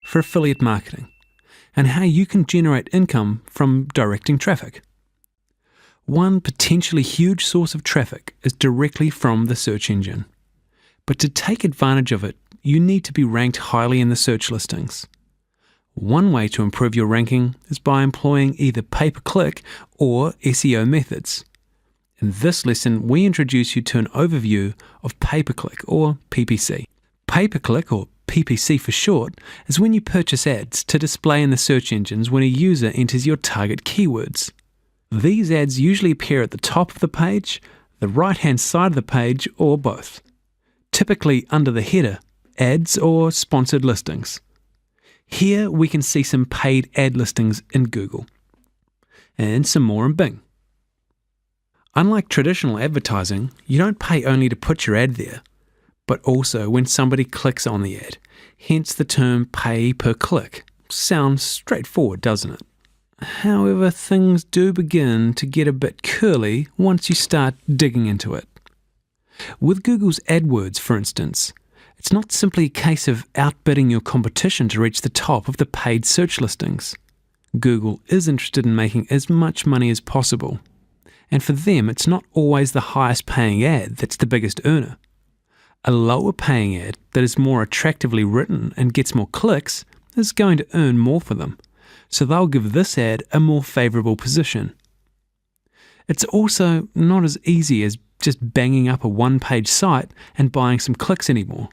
for affiliate marketing and how you can generate income from directing traffic. One potentially huge source of traffic is directly from the search engine. But to take advantage of it, you need to be ranked highly in the search listings. One way to improve your ranking is by employing either pay-per-click or SEO methods. In this lesson, we introduce you to an overview of pay-per-click or PPC. Pay-per-click, or PPC for short, is when you purchase ads to display in the search engines when a user enters your target keywords. These ads usually appear at the top of the page, the right-hand side of the page, or both. Typically under the header, ads or sponsored listings. Here we can see some paid ad listings in Google, and some more in Bing. Unlike traditional advertising, you don't pay only to put your ad there, but also when somebody clicks on the ad, hence the term pay per click. Sounds straightforward, doesn't it? However, things do begin to get a bit curly once you start digging into it. With Google's AdWords, for instance, it's not simply a case of outbidding your competition to reach the top of the paid search listings. Google is interested in making as much money as possible. And for them, it's not always the highest paying ad that's the biggest earner. A lower paying ad that is more attractively written and gets more clicks is going to earn more for them. So they'll give this ad a more favourable position. It's also not as easy as just banging up a one-page site and buying some clicks anymore.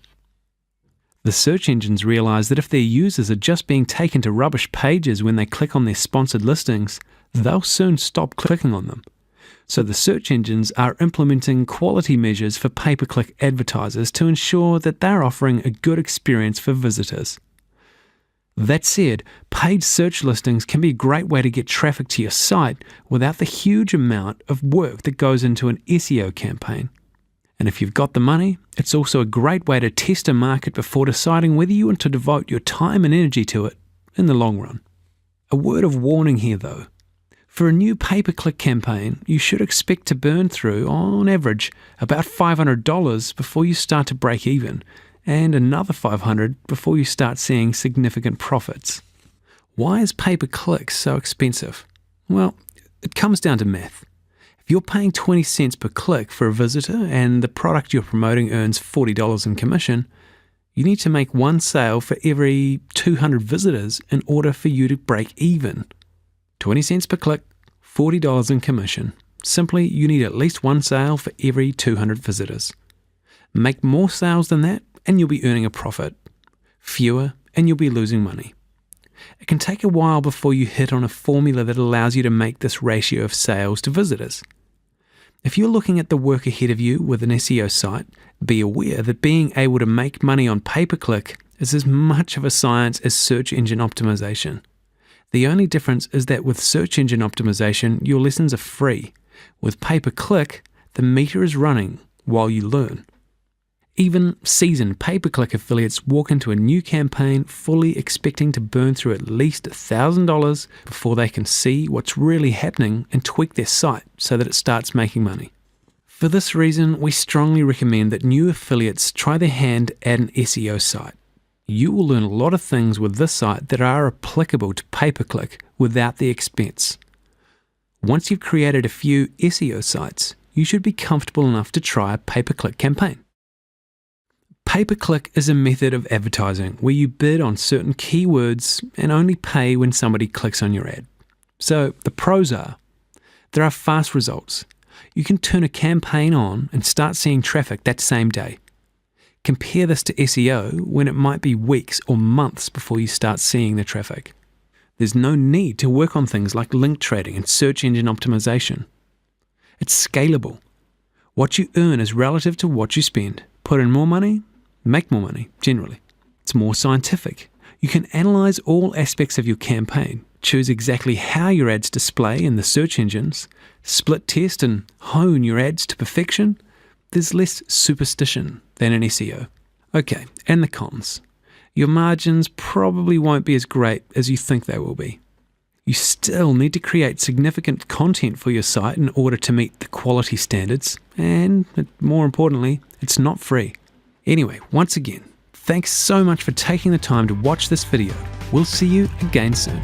The search engines realise that if their users are just being taken to rubbish pages when they click on their sponsored listings, they'll soon stop clicking on them. So the search engines are implementing quality measures for pay-per-click advertisers to ensure that they're offering a good experience for visitors. That said, paid search listings can be a great way to get traffic to your site without the huge amount of work that goes into an SEO campaign. And if you've got the money, it's also a great way to test a market before deciding whether you want to devote your time and energy to it in the long run. A word of warning here though. For a new pay-per-click campaign, you should expect to burn through, on average, about $500 before you start to break even, and another $500 before you start seeing significant profits. Why is pay-per-click so expensive? Well, it comes down to math. If you're paying 20 cents per click for a visitor and the product you're promoting earns $40 in commission, you need to make one sale for every 200 visitors in order for you to break even. 20 cents per click, $40 in commission. Simply, you need at least one sale for every 200 visitors. Make more sales than that, and you'll be earning a profit. Fewer, and you'll be losing money. It can take a while before you hit on a formula that allows you to make this ratio of sales to visitors. If you're looking at the work ahead of you with an SEO site, be aware that being able to make money on pay-per-click is as much of a science as search engine optimization. The only difference is that with search engine optimization, your lessons are free. With pay-per-click, the meter is running while you learn. Even seasoned pay-per-click affiliates walk into a new campaign fully expecting to burn through at least $1,000 before they can see what's really happening and tweak their site so that it starts making money. For this reason, we strongly recommend that new affiliates try their hand at an SEO site. You will learn a lot of things with this site that are applicable to pay-per-click without the expense. Once you've created a few SEO sites, you should be comfortable enough to try a pay-per-click campaign. Pay-per-click is a method of advertising where you bid on certain keywords and only pay when somebody clicks on your ad. So the pros are, there are fast results. You can turn a campaign on and start seeing traffic that same day. Compare this to SEO when it might be weeks or months before you start seeing the traffic. There's no need to work on things like link trading and search engine optimization. It's scalable. What you earn is relative to what you spend. Put in more money, make more money, generally. It's more scientific. You can analyze all aspects of your campaign, choose exactly how your ads display in the search engines, split test and hone your ads to perfection. There's less superstition than in SEO. Okay, and the cons. Your margins probably won't be as great as you think they will be. You still need to create significant content for your site in order to meet the quality standards, and more importantly, it's not free. Anyway, once again, Thanks so much for taking the time to watch this video. We'll see you again soon.